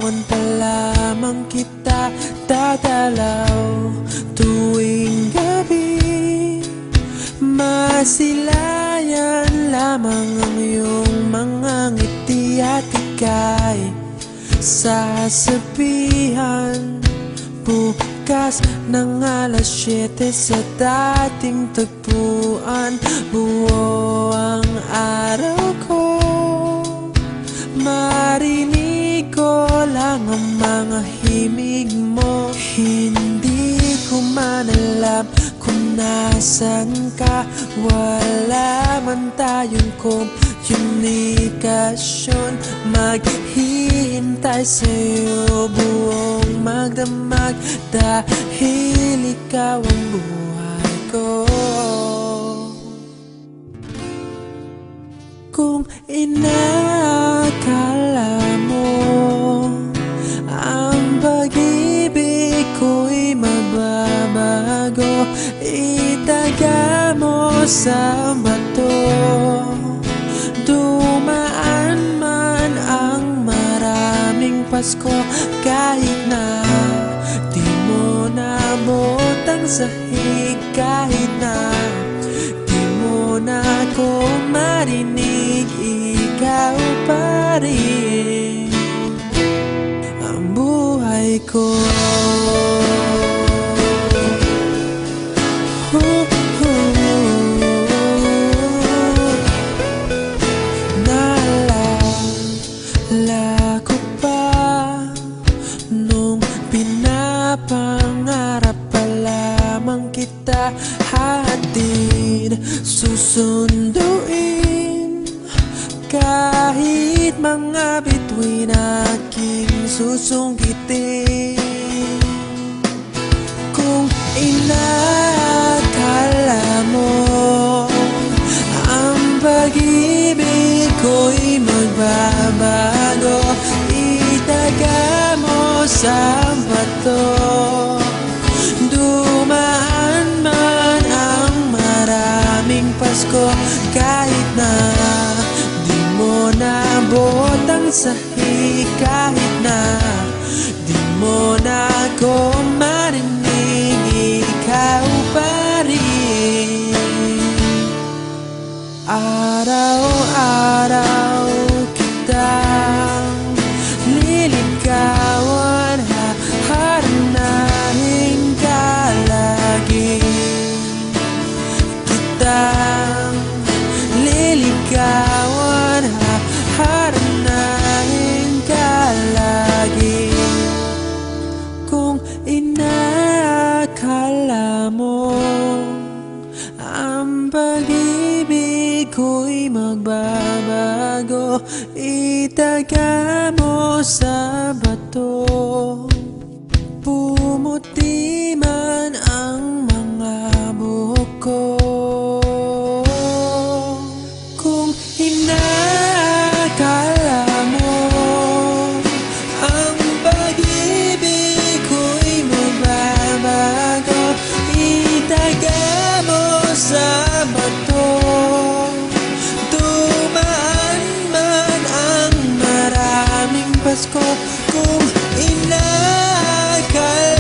Binibitawan pa lamang kita dadalaw tuwing gabi. Masilayan lamang ang iyong mga ngiti at ika'y sasabihan bukas ng alas 7 sa dating tagpuan. Buo ang araw ko, marinig ko lang ang mga himig mo. Hindi ko man alam kung nasan ka, wala man tayong komunikasyon. Maghihintay sa'yo buong magdamag dahil ikaw ang buhay ko. Kung inakala mo ang pag-ibig ko'y magbabago, itaga mo sa bato. Dumaan man ang maraming Pasko, kahit na di mo nabot ang sahig, kahit na di mo na ako marinig, ikaw pa rin ang buhay ko. Naalala ko pa nung pinapangarap pa lamang kita, hatid susunduin kahit mga bituin aking susungkitin. Kung inakala mo ang pag-ibig ko'y magbabago, itaga mo sa bato. Dumaan man ang maraming Pasko, kahit na di mo nabot ang sahig, kahit na di mo na ako marinig, ikaw pa rin. Araw-araw kitang liligawan, haharanahin ka lagi. Kitang liligawan, haharanahin ka lagi. Kung inakala mo ang pag-ibig ko'y magbabago, itaga mo sa bato. Pumuti man ang mga buhok ko. Kung inakala mo ang pag-ibig ko'y magbabago, itaga mo sa bato.